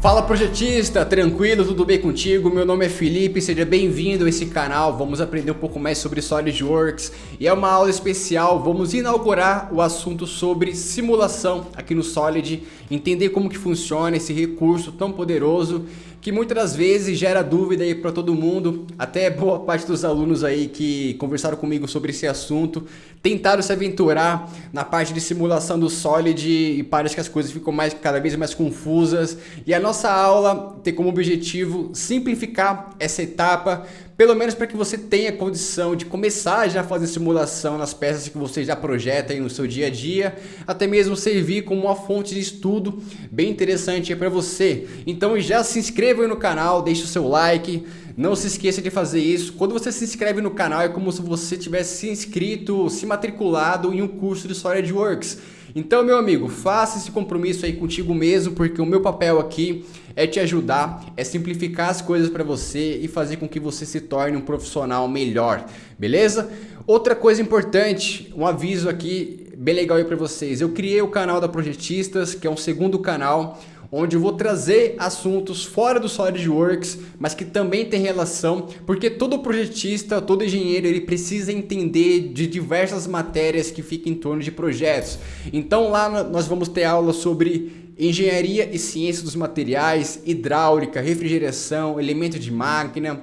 Fala projetista, tranquilo, tudo bem contigo? Meu nome é Felipe, seja bem-vindo a esse canal. Vamos aprender um pouco mais sobre SolidWorks e é uma aula especial. Vamos inaugurar o assunto sobre simulação aqui no Solid, entender como que funciona esse recurso tão poderoso que muitas das vezes gera dúvida aí para todo mundo. Até boa parte dos alunos aí que conversaram comigo sobre esse assunto tentaram se aventurar na parte de simulação do Solid e parece que as coisas ficam cada vez mais confusas. E a nossa aula tem como objetivo simplificar essa etapa, pelo menos para que você tenha condição de começar já a fazer simulação nas peças que você já projeta aí no seu dia a dia, até mesmo servir como uma fonte de estudo bem interessante para você. Então já se inscreva aí no canal, deixe o seu like, não se esqueça de fazer isso. Quando você se inscreve no canal é como se você tivesse se inscrito, se matriculado em um curso de SolidWorks. Então, meu amigo, faça esse compromisso aí contigo mesmo, porque o meu papel aqui é te ajudar, é simplificar as coisas para você e fazer com que você se torne um profissional melhor, beleza? Outra coisa importante, um aviso aqui bem legal aí para vocês. Eu criei o canal da Projetistas, que é um segundo canal, onde eu vou trazer assuntos fora do SolidWorks, mas que também tem relação, porque todo projetista, todo engenheiro, ele precisa entender de diversas matérias que ficam em torno de projetos. Então lá nós vamos ter aula sobre engenharia e ciência dos materiais, hidráulica, refrigeração, elementos de máquina,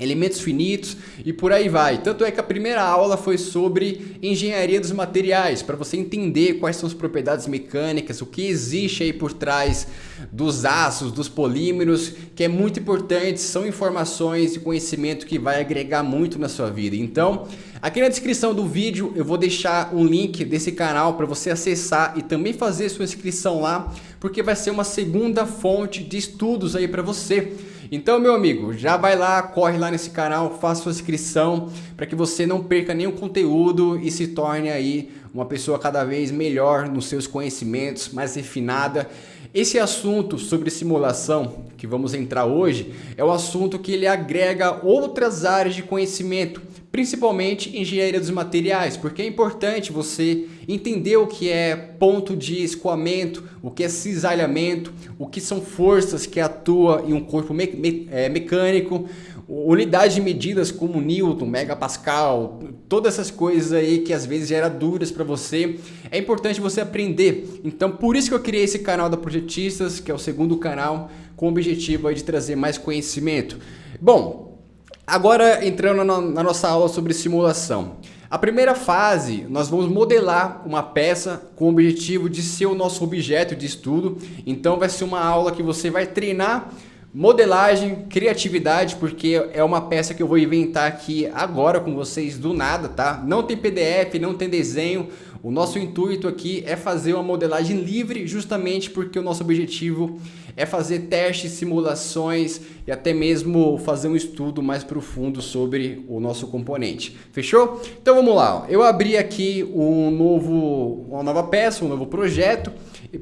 elementos finitos e por aí vai. Tanto é que a primeira aula foi sobre engenharia dos materiais, para você entender quais são as propriedades mecânicas, o que existe aí por trás dos aços, dos polímeros, que é muito importante, são informações e conhecimento que vai agregar muito na sua vida. Então, aqui na descrição do vídeo eu vou deixar um link desse canal para você acessar e também fazer sua inscrição lá, porque vai ser uma segunda fonte de estudos aí para você. Então, meu amigo, já vai lá, corre lá nesse canal, faça sua inscrição para que você não perca nenhum conteúdo e se torne aí uma pessoa cada vez melhor nos seus conhecimentos, mais refinada. Esse assunto sobre simulação que vamos entrar hoje é um assunto que ele agrega outras áreas de conhecimento, principalmente engenharia dos materiais, porque é importante você entender o que é ponto de escoamento, o que é cisalhamento, o que são forças que atuam em um corpo mecânico, unidades de medidas como Newton, Megapascal, todas essas coisas aí que às vezes geram dúvidas para você, é importante você aprender. Então por isso que eu criei esse canal da Projetistas, que é o segundo canal, com o objetivo aí de trazer mais conhecimento. Bom, agora entrando na nossa aula sobre simulação. A primeira fase, nós vamos modelar uma peça com o objetivo de ser o nosso objeto de estudo. Então vai ser uma aula que você vai treinar modelagem, criatividade, porque é uma peça que eu vou inventar aqui agora com vocês do nada, tá? Não tem PDF, não tem desenho. O nosso intuito aqui é fazer uma modelagem livre, justamente porque o nosso objetivo é fazer testes, simulações e até mesmo fazer um estudo mais profundo sobre o nosso componente. Fechou? Então vamos lá. Eu abri aqui uma nova peça, um novo projeto.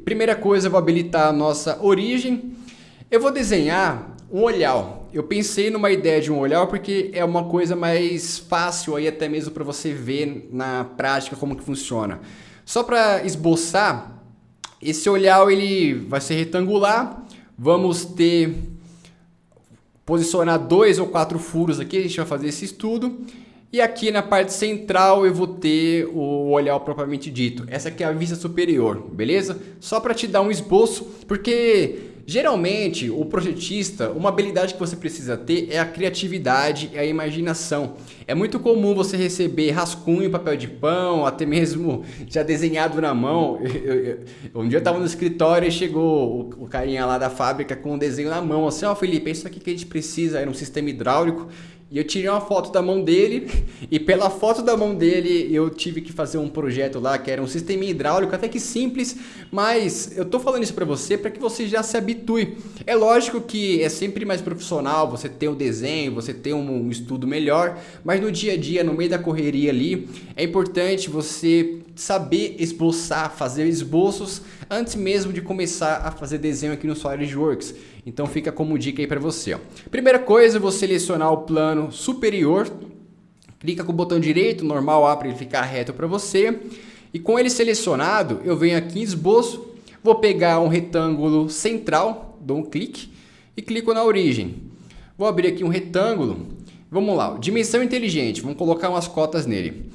Primeira coisa, eu vou habilitar a nossa origem. Eu vou desenhar um olhar. Eu pensei numa ideia de um olhar porque é uma coisa mais fácil aí até mesmo para você ver na prática como que funciona. Só para esboçar, esse olhar ele vai ser retangular. Vamos posicionar 2 ou 4 furos aqui, a gente vai fazer esse estudo. E aqui na parte central eu vou ter o olhar propriamente dito. Essa aqui é a vista superior, beleza? Só para te dar um esboço, porque geralmente o projetista, uma habilidade que você precisa ter é a criatividade e a imaginação. É muito comum você receber rascunho em papel de pão, até mesmo já desenhado na mão. Um dia eu estava no escritório e chegou o carinha lá da fábrica com um desenho na mão, assim, ó, Felipe, é isso aqui que a gente precisa, era um sistema hidráulico. E eu tirei uma foto da mão dele e pela foto da mão dele eu tive que fazer um projeto lá que era um sistema hidráulico, até que simples, mas eu tô falando isso para você para que você já se habitue. É lógico que é sempre mais profissional você ter um desenho, você ter um estudo melhor, mas no dia a dia, no meio da correria ali, é importante você saber esboçar, fazer esboços antes mesmo de começar a fazer desenho aqui no SolidWorks. Então fica como dica aí para você, ó. Primeira coisa, eu vou selecionar o plano superior, clica com o botão direito, normal A para ele ficar reto para você, e com ele selecionado, eu venho aqui em esboço, vou pegar um retângulo central dou um clique e clico na origem. Vou abrir aqui um retângulo. Vamos lá, dimensão inteligente, vamos colocar umas cotas nele.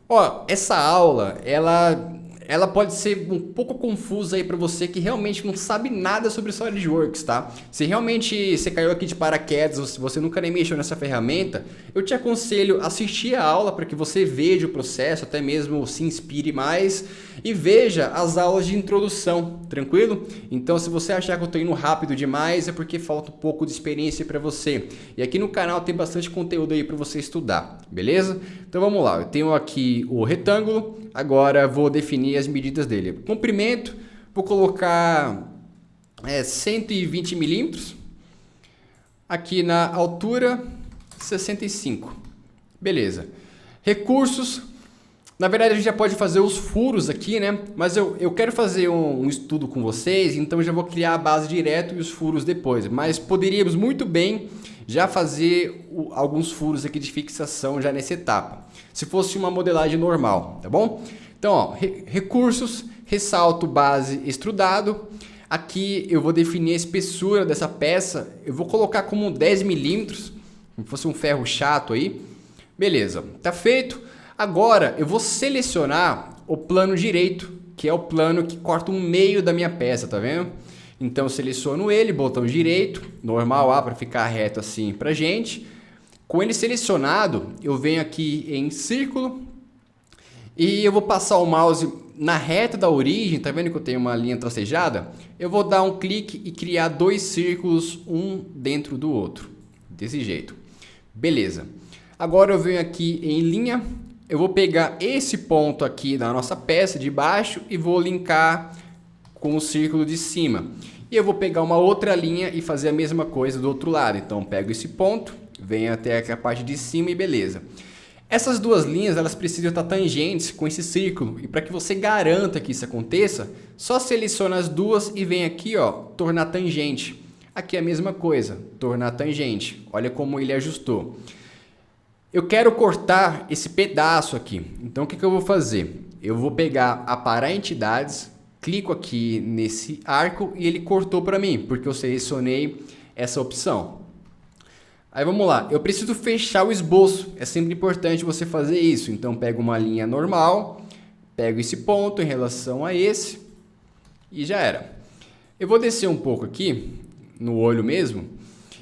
Ó, essa aula, ela pode ser um pouco confusa aí para você que realmente não sabe nada sobre SolidWorks, tá? Se realmente você caiu aqui de paraquedas ou se você nunca nem mexeu nessa ferramenta, eu te aconselho a assistir a aula para que você veja o processo, até mesmo se inspire mais e veja as aulas de introdução, tranquilo? Então, se você achar que eu estou indo rápido demais, é porque falta um pouco de experiência para você. E aqui no canal tem bastante conteúdo aí para você estudar, beleza? Então vamos lá, eu tenho aqui o retângulo, agora vou definir as medidas dele. Comprimento, vou colocar 120 milímetros. Aqui na altura, 65. Beleza. Recursos. Na verdade, a gente já pode fazer os furos aqui, né? Mas eu quero fazer um estudo com vocês, então eu já vou criar a base direto e os furos depois. Mas poderíamos muito bem já fazer alguns furos aqui de fixação já nessa etapa. Se fosse uma modelagem normal, tá bom? Então, ó, recursos, ressalto base extrudado. Aqui eu vou definir a espessura dessa peça. Eu vou colocar como 10 milímetros, como se fosse um ferro chato aí. Beleza, tá feito. Agora eu vou selecionar o plano direito, que é o plano que corta o meio da minha peça, tá vendo? Então eu seleciono ele, botão direito, normal para ficar reto assim pra gente. Com ele selecionado, eu venho aqui em círculo e eu vou passar o mouse na reta da origem, tá vendo que eu tenho uma linha tracejada? Eu vou dar um clique e criar dois círculos, um dentro do outro, desse jeito. Beleza. Agora eu venho aqui em linha, eu vou pegar esse ponto aqui da nossa peça de baixo e vou linkar com o círculo de cima. E eu vou pegar uma outra linha e fazer a mesma coisa do outro lado. Então pego esse ponto, venho até aqui a parte de cima e beleza. Essas duas linhas elas precisam estar tangentes com esse círculo. E para que você garanta que isso aconteça, só seleciona as duas e vem aqui, ó, tornar tangente. Aqui é a mesma coisa, tornar tangente. Olha como ele ajustou. Eu quero cortar esse pedaço aqui. Então o que eu vou fazer? Eu vou pegar aparar entidades, clico aqui nesse arco e ele cortou para mim, porque eu selecionei essa opção. Aí vamos lá, eu preciso fechar o esboço, é sempre importante você fazer isso. Então pego uma linha normal, pego esse ponto em relação a esse e já era. Eu vou descer um pouco aqui, no olho mesmo,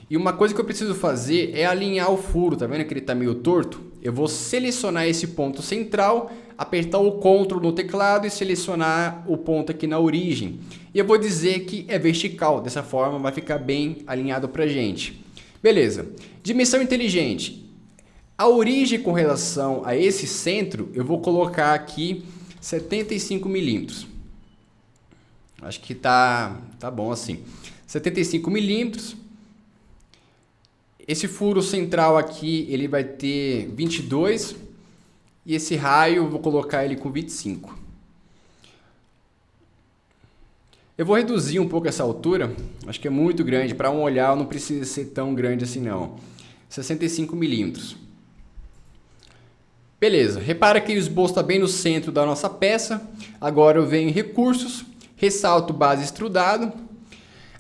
e uma coisa que eu preciso fazer é alinhar o furo, tá vendo que ele está meio torto? Eu vou selecionar esse ponto central, apertar o Ctrl no teclado e selecionar o ponto aqui na origem. E eu vou dizer que é vertical, dessa forma vai ficar bem alinhado pra gente. Beleza, dimensão inteligente. A origem com relação a esse centro, eu vou colocar aqui 75 milímetros. Acho que tá bom assim. 75 milímetros. Esse furo central aqui, ele vai ter 22. E esse raio, eu vou colocar ele com 25. Eu vou reduzir um pouco essa altura, acho que é muito grande, para um olhar não precisa ser tão grande assim não. 65 milímetros. Beleza, repara que o esboço está bem no centro da nossa peça. Agora eu venho em recursos, ressalto base extrudado.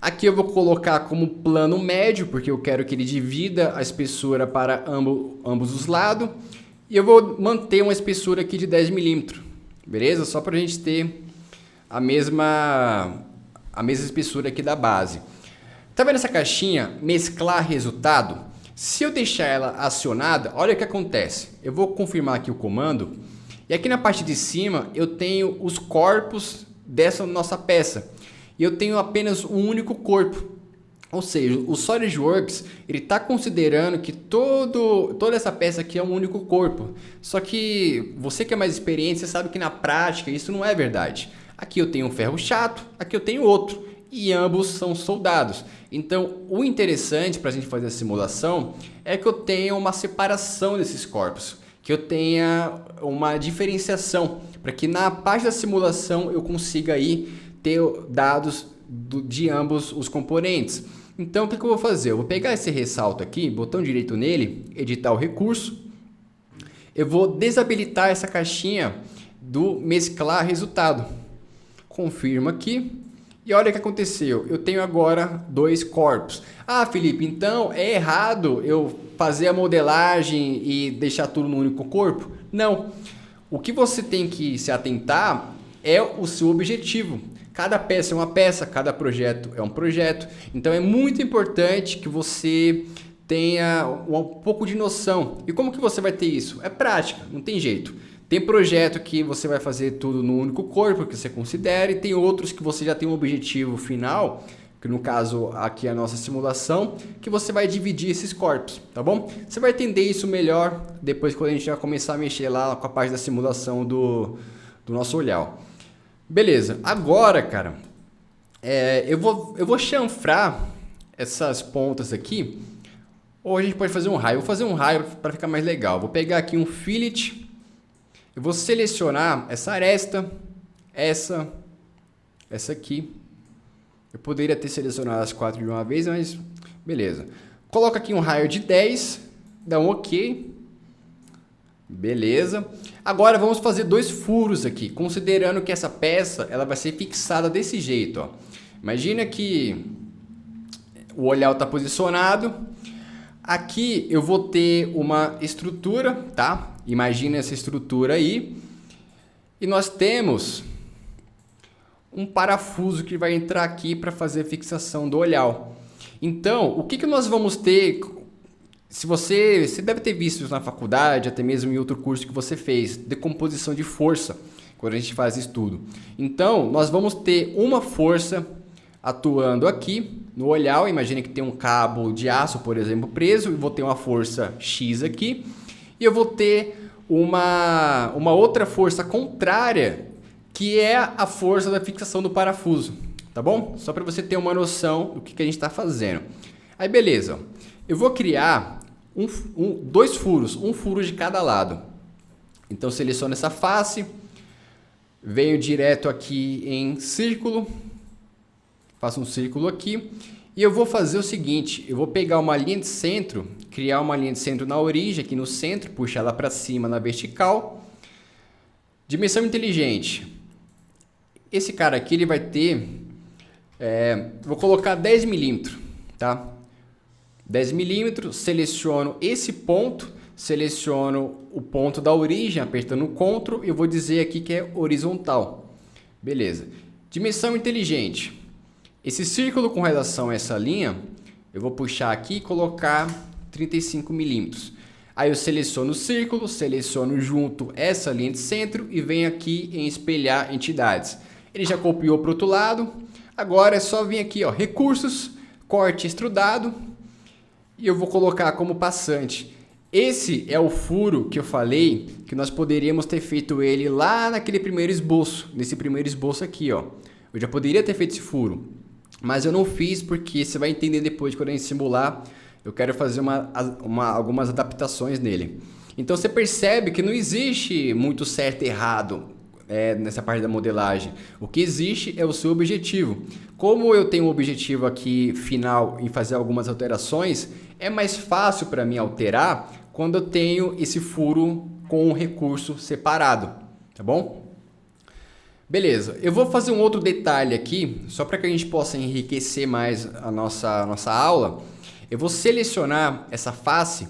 Aqui eu vou colocar como plano médio, porque eu quero que ele divida a espessura para ambos os lados. E eu vou manter uma espessura aqui de 10 milímetros, beleza? Só para a gente ter a mesma espessura aqui da base. Tá vendo essa caixinha, mesclar resultado? Se eu deixar ela acionada, olha o que acontece. Eu vou confirmar aqui o comando. E aqui na parte de cima eu tenho os corpos dessa nossa peça. E eu tenho apenas um único corpo. Ou seja, o SolidWorks ele está considerando que toda essa peça aqui é um único corpo. Só que você que é mais experiente, você sabe que na prática isso não é verdade. Aqui eu tenho um ferro chato, aqui eu tenho outro. E ambos são soldados. Então, o interessante para a gente fazer a simulação é que eu tenha uma separação desses corpos. Que eu tenha uma diferenciação. Para que na parte da simulação eu consiga aí ter dados de ambos os componentes. Então, o que eu vou fazer? Eu vou pegar esse ressalto aqui, botão direito nele, editar o recurso. Eu vou desabilitar essa caixinha do mesclar resultado. Confirmo aqui. E olha o que aconteceu, eu tenho agora dois corpos. Ah, Felipe, então é errado eu fazer a modelagem e deixar tudo no único corpo? Não. O que você tem que se atentar é o seu objetivo. Cada peça é uma peça, cada projeto é um projeto. Então é muito importante que você tenha um pouco de noção. E como que você vai ter isso? É prática, não tem jeito. Tem projeto que você vai fazer tudo no único corpo que você considera, e tem outros que você já tem um objetivo final, que no caso aqui é a nossa simulação, que você vai dividir esses corpos, tá bom? Você vai entender isso melhor depois quando a gente vai começar a mexer lá com a parte da simulação do nosso olhar. Beleza, agora, cara, eu vou chanfrar essas pontas aqui, ou a gente pode fazer um raio. Eu vou fazer um raio para ficar mais legal. Vou pegar aqui um fillet, eu vou selecionar essa aresta, essa aqui. Eu poderia ter selecionado as 4 de uma vez, mas beleza. Coloca aqui um raio de 10, dá um OK. Beleza. Agora vamos fazer 2 furos aqui, considerando que essa peça ela vai ser fixada desse jeito, ó. Imagina que o olhar está posicionado. Aqui eu vou ter uma estrutura, tá? Imagina essa estrutura aí. E nós temos um parafuso que vai entrar aqui para fazer a fixação do olhar. Então, o que nós vamos ter? Se você deve ter visto isso na faculdade, até mesmo em outro curso que você fez, decomposição de força, quando a gente faz estudo. Então, nós vamos ter uma força atuando aqui no olhar. Imagine que tem um cabo de aço, por exemplo, preso, e vou ter uma força X aqui, e eu vou ter uma outra força contrária, que é a força da fixação do parafuso, tá bom? Só para você ter uma noção do que a gente está fazendo. Aí beleza, eu vou criar dois furos, um furo de cada lado. Então seleciono essa face, venho direto aqui em círculo, faço um círculo aqui, e eu vou fazer o seguinte, eu vou pegar uma linha de centro, criar uma linha de centro na origem, aqui no centro, puxar ela para cima na vertical. Dimensão inteligente. Esse cara aqui ele vai ter, vou colocar 10 milímetros, tá? 10 milímetros, seleciono esse ponto, seleciono o ponto da origem, apertando o Ctrl, e eu vou dizer aqui que é horizontal. Beleza. Dimensão inteligente. Esse círculo com relação a essa linha, eu vou puxar aqui e colocar 35 milímetros. Aí eu seleciono o círculo, seleciono junto essa linha de centro e venho aqui em espelhar entidades. Ele já copiou para o outro lado. Agora é só vir aqui, ó, recursos, corte extrudado, e eu vou colocar como passante. Esse é o furo que eu falei que nós poderíamos ter feito ele lá naquele primeiro esboço, nesse primeiro esboço aqui, ó. Eu já poderia ter feito esse furo, mas eu não fiz porque você vai entender depois quando a gente simular. Eu quero fazer algumas adaptações nele. Então você percebe que não existe muito certo e errado nessa parte da modelagem. O que existe é o seu objetivo. Como eu tenho um objetivo aqui final em fazer algumas alterações, é mais fácil para mim alterar quando eu tenho esse furo com um recurso separado, tá bom? Beleza, eu vou fazer um outro detalhe aqui, só para que a gente possa enriquecer mais a nossa aula. Eu vou selecionar essa face,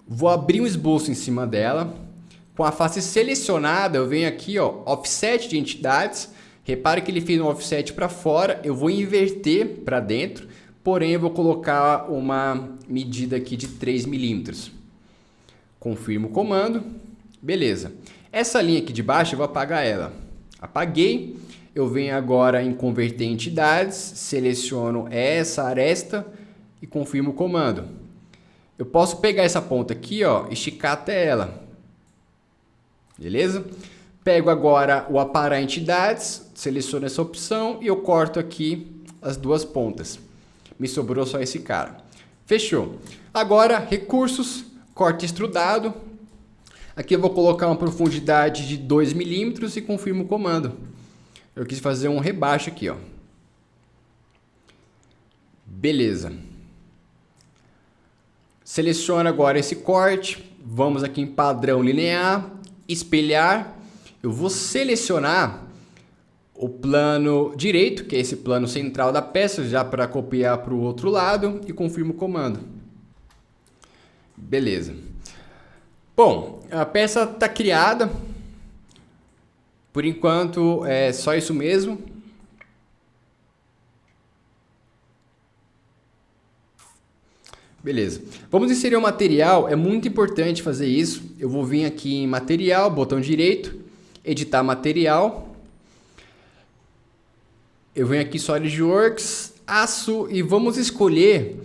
vou abrir um esboço em cima dela. Com a face selecionada, eu venho aqui, ó, offset de entidades. Repare que ele fez um offset para fora, eu vou inverter para dentro, porém eu vou colocar uma medida aqui de 3 milímetros. Confirmo o comando, beleza. Essa linha aqui de baixo eu vou apagar ela. Apaguei, eu venho agora em converter entidades, seleciono essa aresta e confirmo o comando. Eu posso pegar essa ponta aqui, ó, esticar até ela. Beleza? Pego agora o aparar entidades, seleciono essa opção e eu corto aqui as duas pontas. Me sobrou só esse cara. Fechou. Agora, recursos, corte extrudado. Aqui eu vou colocar uma profundidade de 2 milímetros e confirmo o comando. Eu quis fazer um rebaixo aqui, ó. Beleza. Seleciono agora esse corte. Vamos aqui em padrão linear, espelhar. Eu vou selecionar o plano direito, que é esse plano central da peça, já para copiar para o outro lado, e confirmo o comando. Beleza. Bom, a peça está criada. Por enquanto é só isso mesmo. Beleza. Vamos inserir o material, é muito importante fazer isso. Eu vou vir aqui em material, botão direito, editar material. Eu venho aqui SolidWorks, aço, e vamos escolher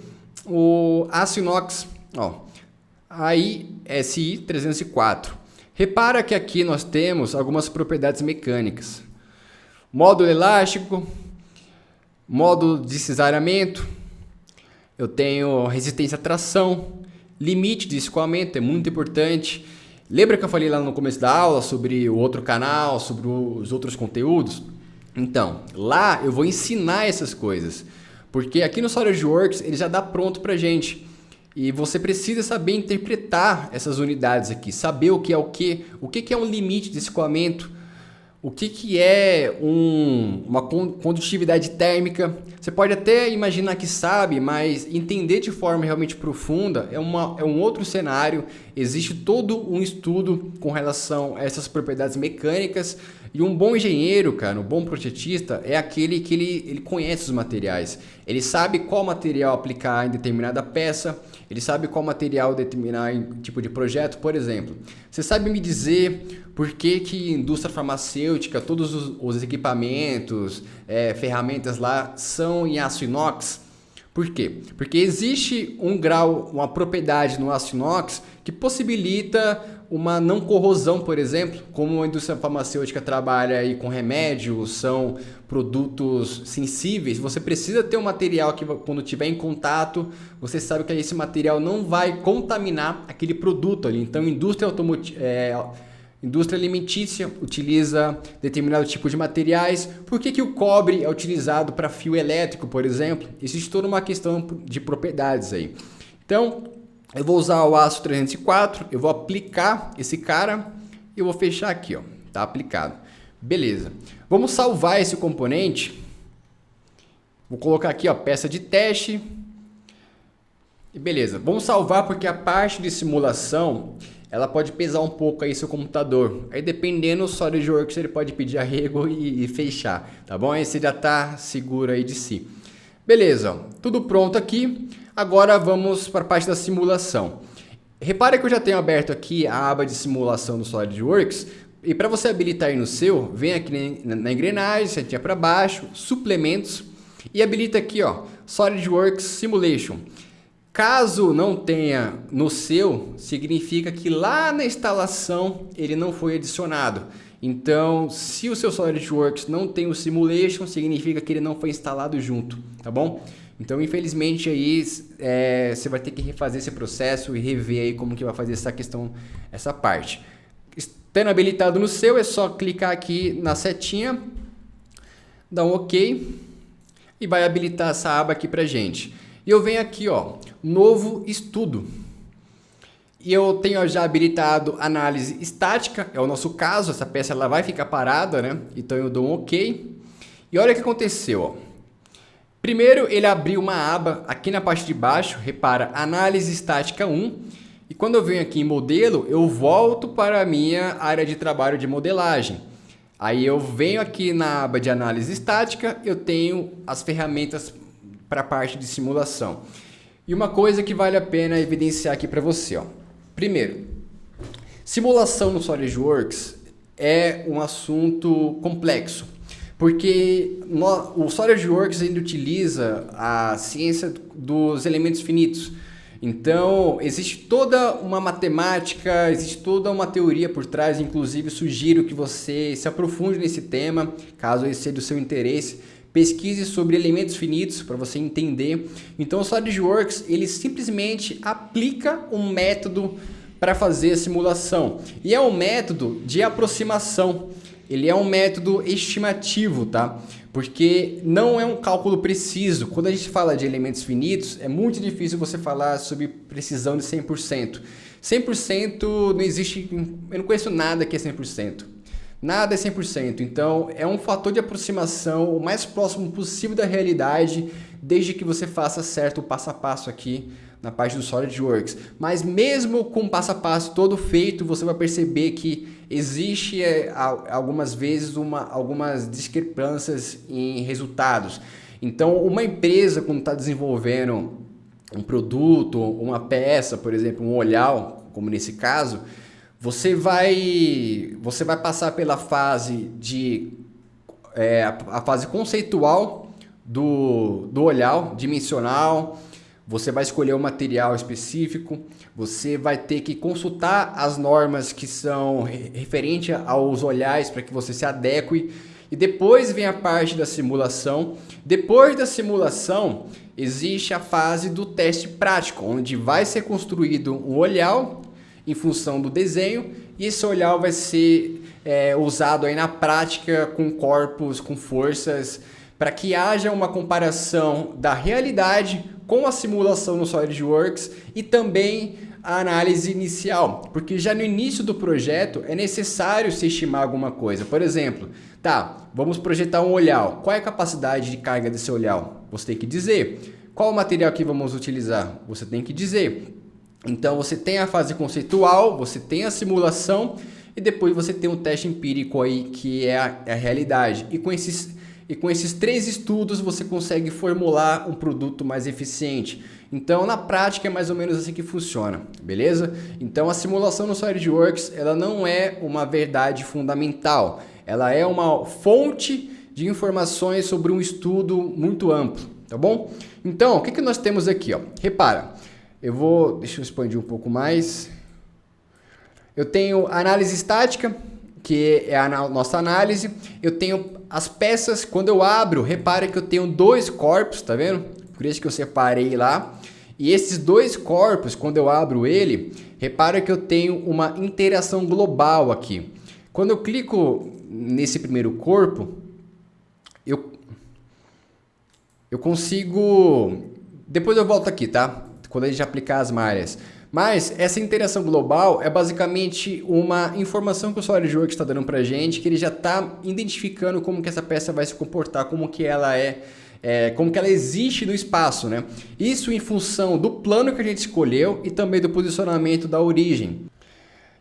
o aço inox, ó, AISI 304. Repara que aqui nós temos algumas propriedades mecânicas. Módulo elástico, módulo de cisalhamento, eu tenho resistência à tração, limite de escoamento, é muito importante. Lembra que eu falei lá no começo da aula sobre o outro canal, sobre os outros conteúdos? Então, lá eu vou ensinar essas coisas, porque aqui no SolidWorks ele já dá pronto pra gente. E você precisa saber interpretar essas unidades aqui, saber o que é o que é um limite de escoamento, o que é uma condutividade térmica. Você pode até imaginar que sabe, mas entender de forma realmente profunda é um outro cenário. Existe todo um estudo com relação a essas propriedades mecânicas. E um bom engenheiro, cara, um bom projetista é aquele que ele conhece os materiais. Ele sabe qual material aplicar em determinada peça, ele sabe qual material determinar em tipo de projeto. Por exemplo, você sabe me dizer por que que indústria farmacêutica, todos os equipamentos, ferramentas lá são em aço inox? Por quê? Porque existe um grau, uma propriedade no aço inox que possibilita uma não corrosão, por exemplo, como a indústria farmacêutica trabalha aí com remédios, são produtos sensíveis, você precisa ter um material que quando estiver em contato, você sabe que esse material não vai contaminar aquele produto ali. Então, indústria alimentícia utiliza determinado tipo de materiais. Por que o cobre é utilizado para fio elétrico, por exemplo? Existe toda uma questão de propriedades aí. Então, eu vou usar o aço 304, eu vou aplicar esse cara e eu vou fechar aqui, ó, tá aplicado. Beleza. Vamos salvar esse componente. Vou colocar aqui, ó, peça de teste. E beleza. Vamos salvar porque a parte de simulação, ela pode pesar um pouco aí seu computador. Aí dependendo do SolidWorks, ele pode pedir arrego e fechar, tá bom? Aí você já tá seguro aí de si. Beleza, ó, tudo pronto aqui. Agora vamos para a parte da simulação. Repare que eu já tenho aberto aqui a aba de simulação do SolidWorks. E para você habilitar aí no seu, vem aqui na engrenagem, setinha para baixo, suplementos e habilita aqui, ó, SolidWorks Simulation. Caso não tenha no seu, significa que lá na instalação ele não foi adicionado. Então, se o seu SolidWorks não tem o Simulation, significa que ele não foi instalado junto, tá bom? Então, infelizmente, aí você vai ter que refazer esse processo e rever aí como que vai fazer essa questão, essa parte. Estando habilitado no seu, é só clicar aqui na setinha, dar um OK e vai habilitar essa aba aqui pra gente. E eu venho aqui, ó, novo estudo. E eu tenho já habilitado análise estática, é o nosso caso, essa peça ela vai ficar parada, né? Então eu dou um OK. E olha o que aconteceu, ó. Primeiro ele abriu uma aba aqui na parte de baixo, repara, análise estática 1. E quando eu venho aqui em modelo, eu volto para a minha área de trabalho de modelagem. Aí eu venho aqui na aba de análise estática, eu tenho as ferramentas para a parte de simulação. E uma coisa que vale a pena evidenciar aqui para você, ó. Primeiro, simulação no SolidWorks é um assunto complexo, porque o SolidWorks ele utiliza a ciência dos elementos finitos. Então, existe toda uma matemática, existe toda uma teoria por trás, inclusive sugiro que você se aprofunde nesse tema, caso esse seja do seu interesse. Pesquise sobre elementos finitos para você entender. Então o SolidWorks ele simplesmente aplica um método para fazer a simulação. E é um método de aproximação. Ele é um método estimativo, tá? Porque não é um cálculo preciso. Quando a gente fala de elementos finitos, é muito difícil você falar sobre precisão de 100%. 100% não existe, eu não conheço nada que é 100%. Nada é 100%, então é um fator de aproximação o mais próximo possível da realidade, desde que você faça certo o passo a passo aqui na parte do SolidWorks. Mas mesmo com o passo a passo todo feito, você vai perceber que existe algumas vezes algumas discrepâncias em resultados. Então uma empresa, quando está desenvolvendo um produto, uma peça, por exemplo, um olhar, como nesse caso, você vai passar pela fase a fase conceitual do olhar, dimensional. Você vai escolher um material específico, você vai ter que consultar as normas que são referentes aos olhares para que você se adeque. E depois vem a parte da simulação. Depois da simulação, existe a fase do teste prático, onde vai ser construído um olhar em função do desenho, e esse olhar vai ser usado aí na prática com corpos, com forças, para que haja uma comparação da realidade com a simulação no SolidWorks e também a análise inicial, porque já no início do projeto é necessário se estimar alguma coisa. Por exemplo, vamos projetar um olhar. Qual é a capacidade de carga desse olhar? Você tem que dizer. Qual o material que vamos utilizar? Você tem que dizer. Então você tem a fase conceitual, você tem a simulação e depois você tem um teste empírico aí, que é a realidade. E com esses 3 estudos você consegue formular um produto mais eficiente. Então na prática é mais ou menos assim que funciona, beleza? Então a simulação no SolidWorks, ela não é uma verdade fundamental, ela é uma fonte de informações sobre um estudo muito amplo, tá bom? Então o que nós temos aqui, ó? Repara. Deixa eu expandir um pouco mais. Eu tenho a análise estática, que é a nossa análise. Eu tenho as peças, quando eu abro, repara que eu tenho 2 corpos, tá vendo? Por isso que eu separei lá. E esses 2 corpos, quando eu abro ele, repara que eu tenho uma interação global aqui. Quando eu clico nesse primeiro corpo, eu consigo... Depois eu volto aqui, tá? Quando a gente aplicar as malhas. Mas essa interação global é basicamente uma informação que o SolidWorks está dando para a gente, que ele já está identificando como que essa peça vai se comportar, como que ela como que ela existe no espaço, né? Isso em função do plano que a gente escolheu e também do posicionamento da origem.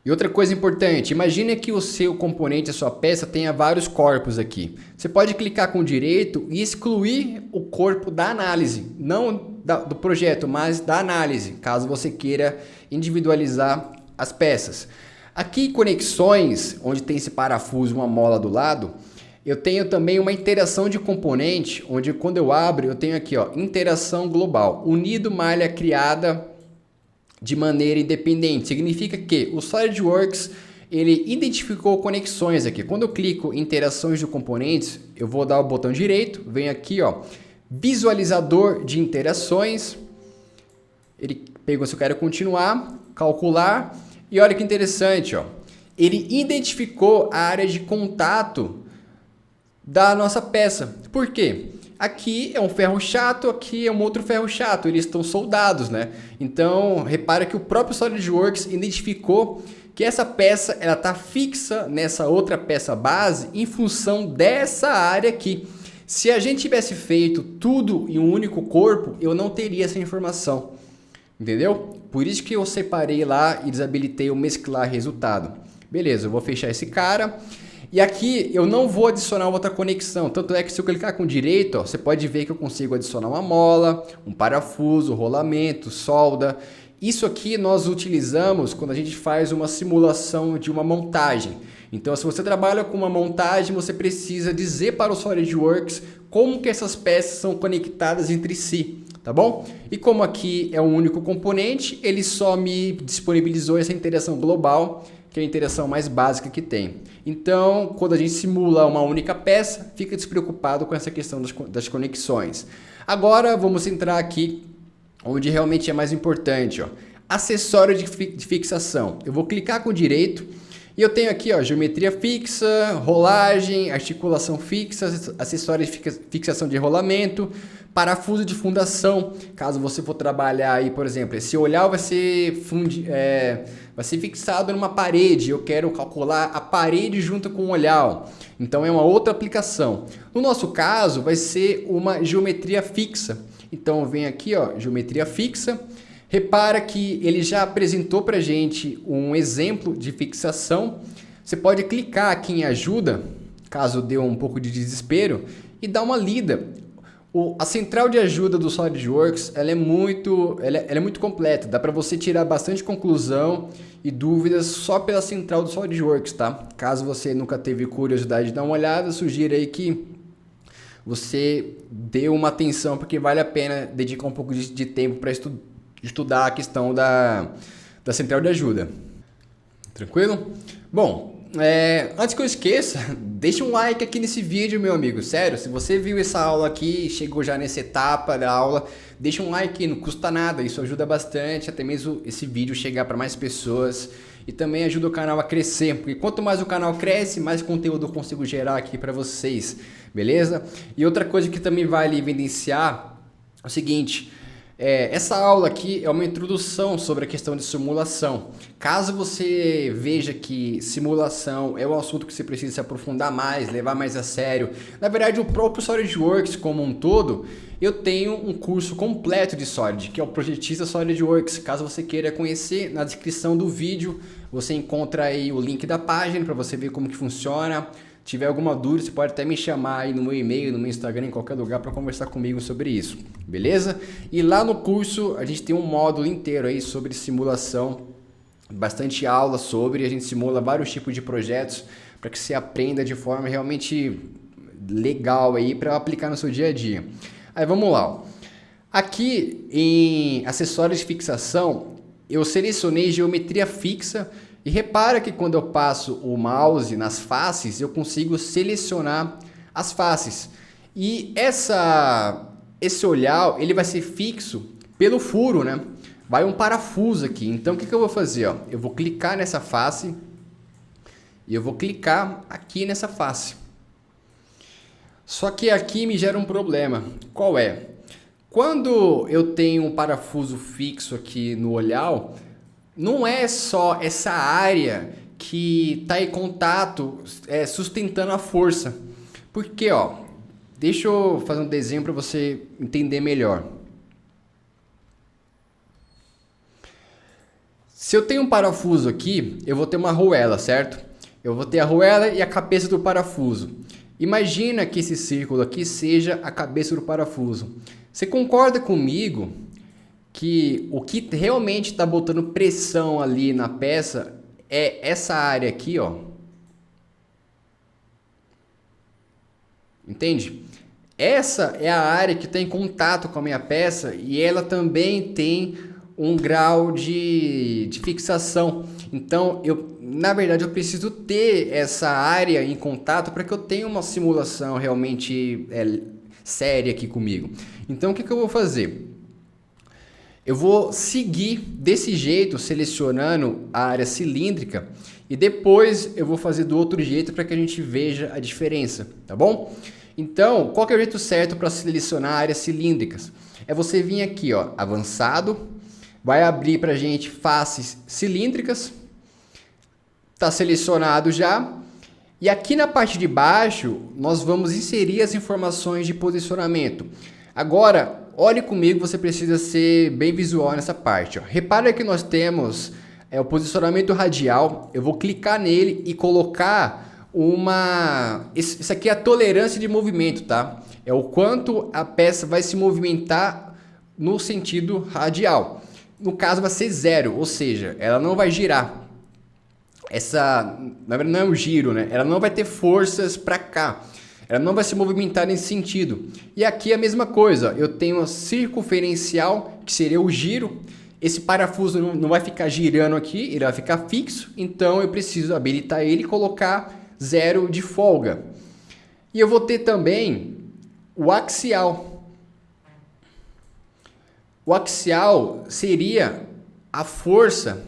E outra coisa importante, imagine que o seu componente, a sua peça, tenha vários corpos aqui. Você pode clicar com o direito e excluir o corpo da análise, não do projeto, mas da análise, caso você queira individualizar as peças. Aqui, conexões, onde tem esse parafuso, uma mola do lado, eu tenho também uma interação de componente, onde quando eu abro, eu tenho aqui, ó, interação global, unido malha criada de maneira independente. Significa que o SolidWorks, ele identificou conexões aqui. Quando eu clico em interações de componentes, eu vou dar o botão direito, venho aqui, ó, visualizador de interações. Ele pegou se eu quero continuar, calcular, e olha que interessante, ó, ele identificou a área de contato da nossa peça. Por quê? Aqui é um ferro chato, aqui é um outro ferro chato, eles estão soldados, né? Então, repara que o próprio SolidWorks identificou que essa peça ela está fixa nessa outra peça base em função dessa área aqui. Se a gente tivesse feito tudo em um único corpo, eu não teria essa informação, entendeu? Por isso que eu separei lá e desabilitei o mesclar resultado. Beleza, eu vou fechar esse cara. E aqui eu não vou adicionar outra conexão, tanto é que se eu clicar com o direito, ó, você pode ver que eu consigo adicionar uma mola, um parafuso, rolamento, solda. Isso aqui nós utilizamos quando a gente faz uma simulação de uma montagem. Então, se você trabalha com uma montagem, você precisa dizer para o SolidWorks como que essas peças são conectadas entre si, tá bom? E como aqui é um único componente, ele só me disponibilizou essa interação global, que é a interação mais básica que tem. Então, quando a gente simula uma única peça, fica despreocupado com essa questão das conexões. Agora, vamos entrar aqui onde realmente é mais importante, ó. Acessório de fixação. Eu vou clicar com o direito e eu tenho aqui, ó, geometria fixa, rolagem, articulação fixa, acessório de fixação de rolamento, Parafuso de fundação, caso você for trabalhar aí, por exemplo, esse olhar vai ser fixado numa parede, eu quero calcular a parede junto com o olhar, então é uma outra aplicação. No nosso caso, vai ser uma geometria fixa, então vem aqui, ó, geometria fixa. Repara que ele já apresentou para a gente um exemplo de fixação. Você pode clicar aqui em ajuda, caso dê um pouco de desespero, e dar uma lida. A central de ajuda do SolidWorks ela é muito completa. Dá para você tirar bastante conclusão e dúvidas só pela central do SolidWorks, tá? Caso você nunca teve curiosidade de dar uma olhada, sugiro aí que você dê uma atenção, porque vale a pena dedicar um pouco de tempo para estudar a questão da central de ajuda. Tranquilo? Bom, antes que eu esqueça, deixa um like aqui nesse vídeo, meu amigo. Sério, se você viu essa aula aqui, chegou já nessa etapa da aula, deixa um like, não custa nada, isso ajuda bastante, até mesmo esse vídeo chegar para mais pessoas e também ajuda o canal a crescer, porque quanto mais o canal cresce, mais conteúdo eu consigo gerar aqui para vocês, beleza? E outra coisa que também vale evidenciar é o seguinte: essa aula aqui é uma introdução sobre a questão de simulação. Caso você veja que simulação é um assunto que você precisa se aprofundar mais, levar mais a sério, na verdade o próprio SolidWorks como um todo, eu tenho um curso completo de Solid, que é o Projetista SolidWorks. Caso você queira conhecer, na descrição do vídeo você encontra aí o link da página para você ver como que funciona. Tiver alguma dúvida, você pode até me chamar aí no meu e-mail, no meu Instagram, em qualquer lugar para conversar comigo sobre isso, beleza? E lá no curso a gente tem um módulo inteiro aí sobre simulação, bastante aula sobre, a gente simula vários tipos de projetos para que você aprenda de forma realmente legal aí para aplicar no seu dia a dia. Aí vamos lá, ó. Aqui em acessórios de fixação, eu selecionei geometria fixa. E repara que quando eu passo o mouse nas faces, eu consigo selecionar as faces. E esse olhar, ele vai ser fixo pelo furo, né? Vai um parafuso aqui. Então, o que eu vou fazer? Ó? Eu vou clicar nessa face e eu vou clicar aqui nessa face. Só que aqui me gera um problema. Qual é? Quando eu tenho um parafuso fixo aqui no olhar, não é só essa área que está em contato sustentando a força. Porque, ó, deixa eu fazer um desenho para você entender melhor. Se eu tenho um parafuso aqui, eu vou ter uma arruela, certo? Eu vou ter a arruela e a cabeça do parafuso. Imagina que esse círculo aqui seja a cabeça do parafuso. Você concorda comigo que o que realmente está botando pressão ali na peça é essa área aqui, ó? Entende? Essa é a área que está em contato com a minha peça e ela também tem um grau de fixação. Então, na verdade, eu preciso ter essa área em contato para que eu tenha uma simulação realmente séria aqui comigo. Então, o que eu vou fazer? Eu vou seguir desse jeito, selecionando a área cilíndrica, e depois eu vou fazer do outro jeito para que a gente veja a diferença, tá bom? Então, qual que é o jeito certo para selecionar áreas cilíndricas? É você vir aqui, ó, avançado, vai abrir para a gente faces cilíndricas, tá selecionado já, e aqui na parte de baixo nós vamos inserir as informações de posicionamento. Agora, olhe comigo, você precisa ser bem visual nessa parte. Ó. Repara que nós temos o posicionamento radial. Eu vou clicar nele e colocar isso aqui é a tolerância de movimento, tá? É o quanto a peça vai se movimentar no sentido radial. No caso vai ser 0, ou seja, ela não vai girar. Na verdade não é um giro, né? Ela não vai ter forças para cá. Ela não vai se movimentar nesse sentido. E aqui a mesma coisa. Eu tenho a circunferencial, que seria o giro. Esse parafuso não vai ficar girando aqui, ele vai ficar fixo. Então eu preciso habilitar ele e colocar 0 de folga. E eu vou ter também o axial. O axial seria a força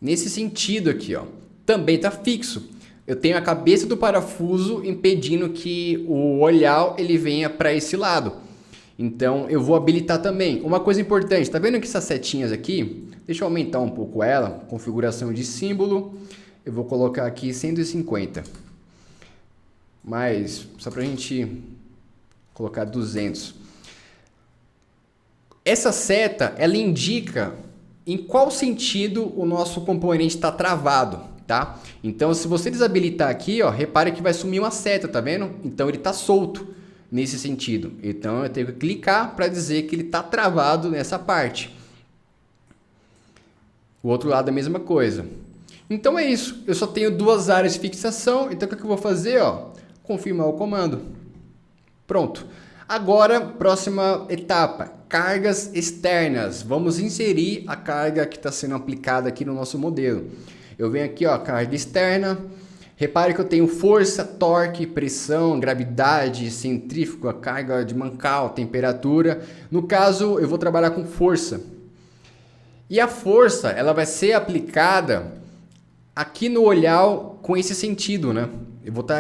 nesse sentido aqui, ó. Também está fixo. eu tenho a cabeça do parafuso impedindo que o olhar ele venha para esse lado. Então eu vou habilitar também. Uma coisa importante, tá vendo que essas setinhas aqui? Deixa eu aumentar um pouco ela, configuração de símbolo. Eu vou colocar aqui 150. Mas só pra gente colocar 200. Essa seta, ela indica em qual sentido o nosso componente está travado, tá? Então, se você desabilitar aqui, ó, repare que vai sumir uma seta, tá vendo? Então, ele está solto nesse sentido. Então, eu tenho que clicar para dizer que ele está travado nessa parte. O outro lado é a mesma coisa. Então, é isso. Eu só tenho duas áreas de fixação. Então, o que eu vou fazer? Ó, confirmar o comando. Pronto. Agora, próxima etapa, cargas externas. Vamos inserir a carga que está sendo aplicada aqui no nosso modelo. Eu venho aqui, ó, carga externa. Repare que eu tenho força, torque, pressão, gravidade, centrífuga, carga de Mancao, temperatura. No caso, eu vou trabalhar com força. E a força, ela vai ser aplicada aqui no olhar com esse sentido, né?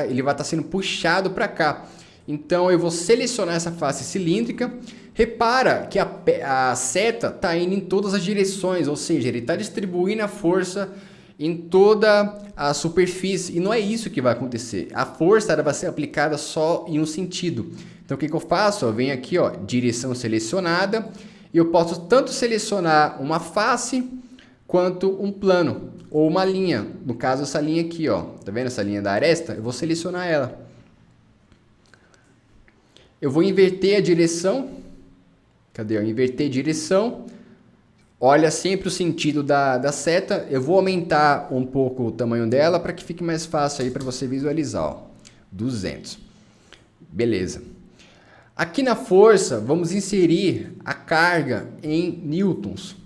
Ele vai estar sendo puxado para cá. Então eu vou selecionar essa face cilíndrica. Repara que a seta está indo em todas as direções, ou seja, ele está distribuindo a força em toda a superfície. E não é isso que vai acontecer. A força ela vai ser aplicada só em um sentido. Então o que eu faço? Eu venho aqui, ó, direção selecionada. E eu posso tanto selecionar uma face quanto um plano ou uma linha. No caso, essa linha aqui, ó, tá vendo essa linha da aresta? Eu vou selecionar ela. Eu vou inverter a direção. Cadê? Inverter direção. Olha sempre o sentido da seta. Eu vou aumentar um pouco o tamanho dela para que fique mais fácil aí para você visualizar. Ó. 200. Beleza. Aqui na força, vamos inserir a carga em newtons.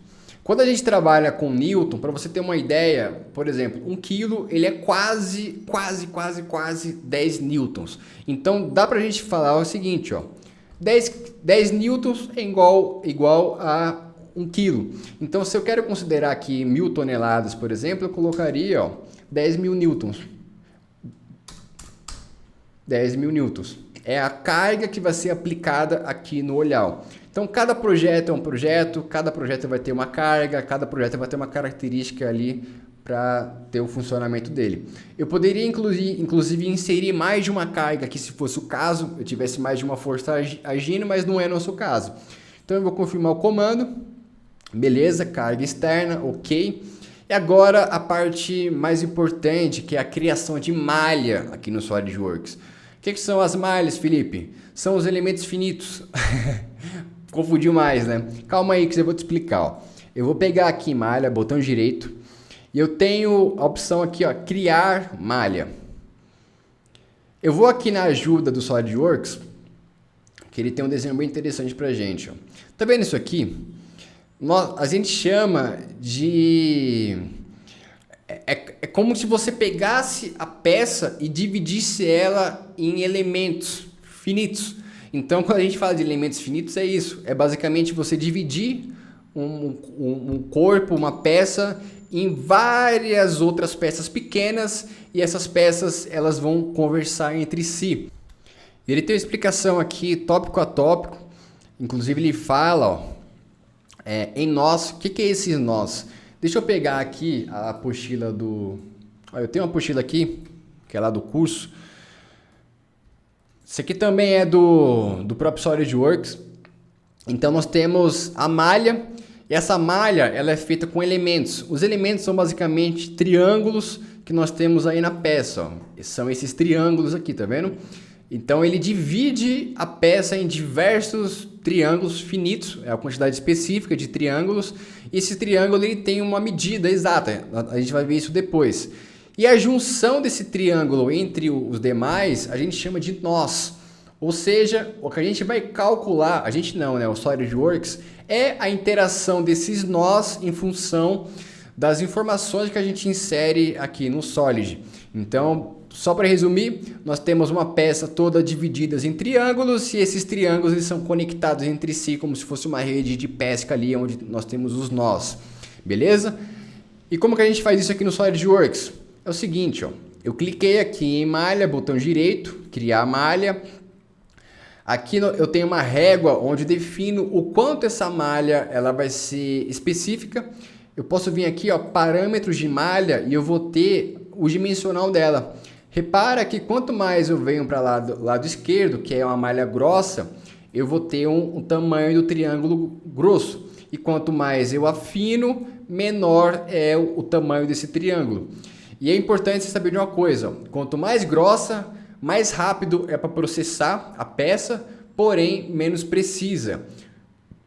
Quando a gente trabalha com newton, para você ter uma ideia, por exemplo, 1 kg ele é quase 10 newtons. Então dá para a gente falar o seguinte, ó, 10 newtons é igual a 1 kg. Então se eu quero considerar aqui 1000 toneladas, por exemplo, eu colocaria, ó, 10.000 newtons. 10.000 newtons. É a carga que vai ser aplicada aqui no olhar. Então, cada projeto é um projeto, cada projeto vai ter uma carga, cada projeto vai ter uma característica ali para ter o funcionamento dele. Eu poderia, inclusive, inserir mais de uma carga aqui, se fosse o caso, eu tivesse mais de uma força agindo, mas não é nosso caso. Então, eu vou confirmar o comando. Beleza, carga externa, ok. E agora, a parte mais importante, que é a criação de malha aqui no SolidWorks. O que são as malhas, Felipe? São os elementos finitos. Confundiu mais, né? Calma aí que eu vou te explicar. Ó. Eu vou pegar aqui malha, botão direito. E eu tenho a opção aqui, ó, criar malha. Eu vou aqui na ajuda do SolidWorks, que ele tem um desenho bem interessante pra gente. Ó. Tá vendo isso aqui? A gente chama de... É como se você pegasse a peça e dividisse ela em elementos finitos. Então, quando a gente fala de elementos finitos, é isso. É basicamente você dividir um corpo, uma peça, em várias outras peças pequenas e essas peças elas vão conversar entre si. Ele tem uma explicação aqui, tópico a tópico. Inclusive, ele fala ó, em nós. O que é esses nós? Deixa eu pegar aqui a apostila do... Eu tenho uma apostila aqui, que é lá do curso. Isso aqui também é do próprio SolidWorks. Então nós temos a malha. E essa malha ela é feita com elementos. Os elementos são basicamente triângulos que nós temos aí na peça. Ó. São esses triângulos aqui, tá vendo? Então ele divide a peça em diversos triângulos finitos, é a quantidade específica de triângulos. E esse triângulo ele tem uma medida exata, a gente vai ver isso depois. E a junção desse triângulo entre os demais a gente chama de nós. Ou seja, o que a gente vai calcular, a gente não, né? O SolidWorks é a interação desses nós em função das informações que a gente insere aqui no Solid. Então, só para resumir, nós temos uma peça toda dividida em triângulos e esses triângulos eles são conectados entre si como se fosse uma rede de pesca ali onde nós temos os nós. Beleza? E como que a gente faz isso aqui no SolidWorks? É o seguinte, ó, Eu cliquei aqui em malha, botão direito, criar malha. Aqui eu tenho uma régua onde defino o quanto essa malha ela vai ser específica. Eu posso vir aqui, ó, parâmetros de malha, e eu vou ter o dimensional dela. Repara que quanto mais eu venho para lado esquerdo, que é uma malha grossa, eu vou ter um tamanho do triângulo grosso. E quanto mais eu afino, menor é o tamanho desse triângulo. E é importante você saber de uma coisa, ó, quanto mais grossa, mais rápido é para processar a peça, porém menos precisa.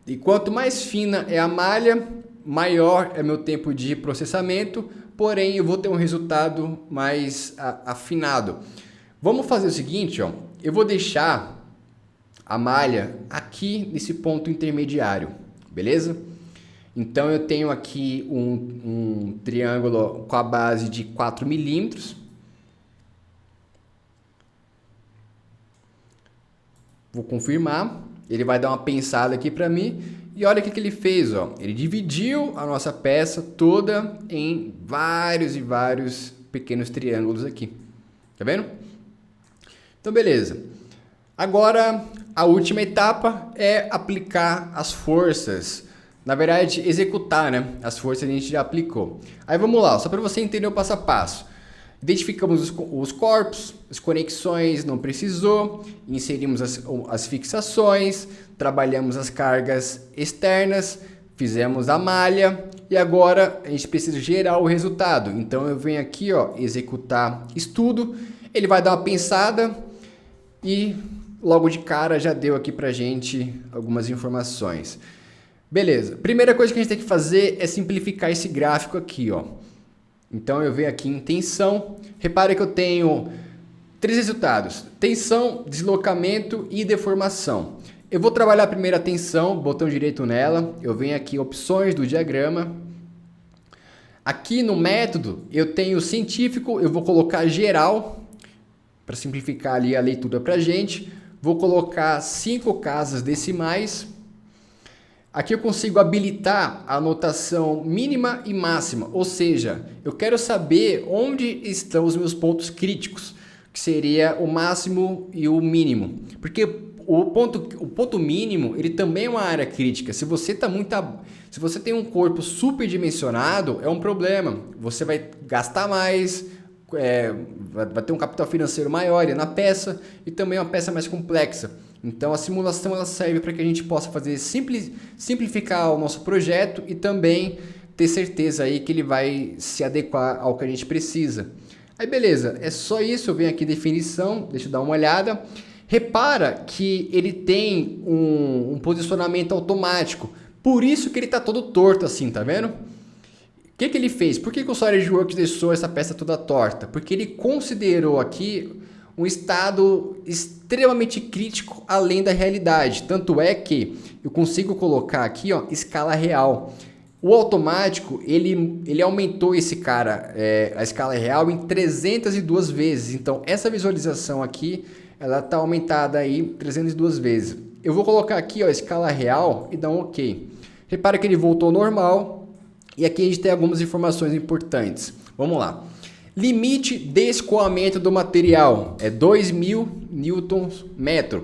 E quanto mais fina é a malha, maior é meu tempo de processamento, porém eu vou ter um resultado mais afinado. Vamos fazer o seguinte, ó, eu vou deixar a malha aqui nesse ponto intermediário, beleza? Então eu tenho aqui um triângulo com a base de 4 milímetros. Vou confirmar, ele vai dar uma pensada aqui para mim. E olha o que ele fez, ó. Ele dividiu a nossa peça toda em vários e vários pequenos triângulos aqui. Tá vendo? Então, beleza. Agora, a última etapa é aplicar as forças. Na verdade, executar, né? As forças a gente já aplicou. Aí vamos lá, só para você entender o passo a passo. Identificamos os corpos, as conexões, não precisou, inserimos as fixações, trabalhamos as cargas externas, fizemos a malha e agora a gente precisa gerar o resultado. Então eu venho aqui, ó, executar estudo, ele vai dar uma pensada e logo de cara já deu aqui pra gente algumas informações. Beleza, primeira coisa que a gente tem que fazer é simplificar esse gráfico aqui, ó. Então eu venho aqui em tensão, repare que eu tenho 3 resultados: tensão, deslocamento e deformação. Eu vou trabalhar primeiro a tensão, botão direito nela, eu venho aqui opções do diagrama. Aqui no método eu tenho científico, eu vou colocar geral, para simplificar ali a leitura pra gente. Vou colocar 5 casas decimais. Aqui eu consigo habilitar a anotação mínima e máxima, ou seja, eu quero saber onde estão os meus pontos críticos, que seria o máximo e o mínimo. Porque o ponto mínimo, ele também é uma área crítica. Se você tem um corpo superdimensionado, é um problema. Você vai gastar mais, vai ter um capital financeiro maior na peça e também é uma peça mais complexa. Então a simulação ela serve para que a gente possa fazer simplificar o nosso projeto e também ter certeza aí que ele vai se adequar ao que a gente precisa. Aí beleza, é só isso, eu venho aqui em definição, deixa eu dar uma olhada. Repara que ele tem um posicionamento automático, por isso que ele está todo torto assim, tá vendo? O que ele fez? Por que o SolidWorks deixou essa peça toda torta? Porque ele considerou aqui um estado extremamente crítico além da realidade. Tanto é que eu consigo colocar aqui, ó, escala real. O automático, ele aumentou esse cara, a escala real em 302 vezes. Então, essa visualização aqui, ela está aumentada aí 302 vezes. Eu vou colocar aqui, ó, escala real e dar um OK. Repara que ele voltou ao normal. E aqui a gente tem algumas informações importantes. Vamos lá. Limite de escoamento do material é 2.000 Nm.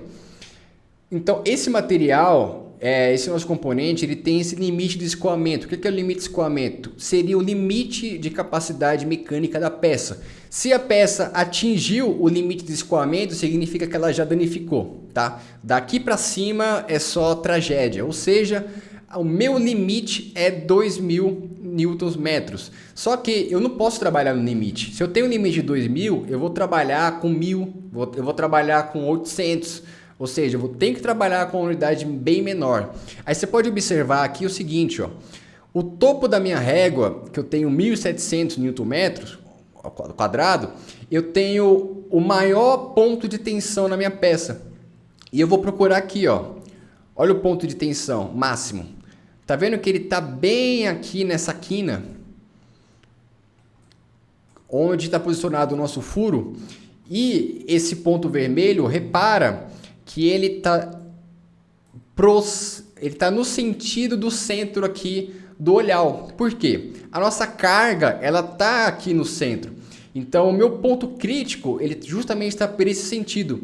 Então, esse material, esse nosso componente, ele tem esse limite de escoamento. O que é o limite de escoamento? Seria o limite de capacidade mecânica da peça. Se a peça atingiu o limite de escoamento, significa que ela já danificou, tá? Daqui para cima é só tragédia, ou seja, o meu limite é 2.000 Nm. Só que eu não posso trabalhar no limite. Se eu tenho um limite de 2.000, eu vou trabalhar com 1.000, eu vou trabalhar com 800. Ou seja, eu vou ter que trabalhar com uma unidade bem menor. Aí você pode observar aqui o seguinte, ó. O topo da minha régua, que eu tenho 1.700 Nm quadrado, eu tenho o maior ponto de tensão na minha peça. E eu vou procurar aqui, ó. Olha o ponto de tensão máximo. Tá vendo que ele tá bem aqui nessa quina? Onde está posicionado o nosso furo. E esse ponto vermelho, repara que ele tá no sentido do centro aqui do olhar. Por quê? A nossa carga, ela tá aqui no centro. Então o meu ponto crítico, ele justamente está por esse sentido.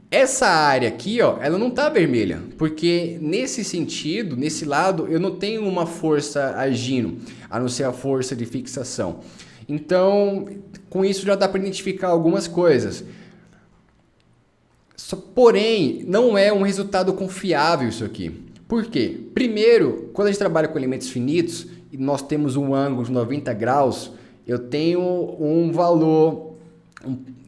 Essa área aqui, ó, ela não está vermelha, porque nesse sentido, nesse lado, eu não tenho uma força agindo, a não ser a força de fixação. Então, com isso já dá para identificar algumas coisas. Porém, não é um resultado confiável isso aqui. Por quê? Primeiro, quando a gente trabalha com elementos finitos e nós temos um ângulo de 90 graus, eu tenho um valor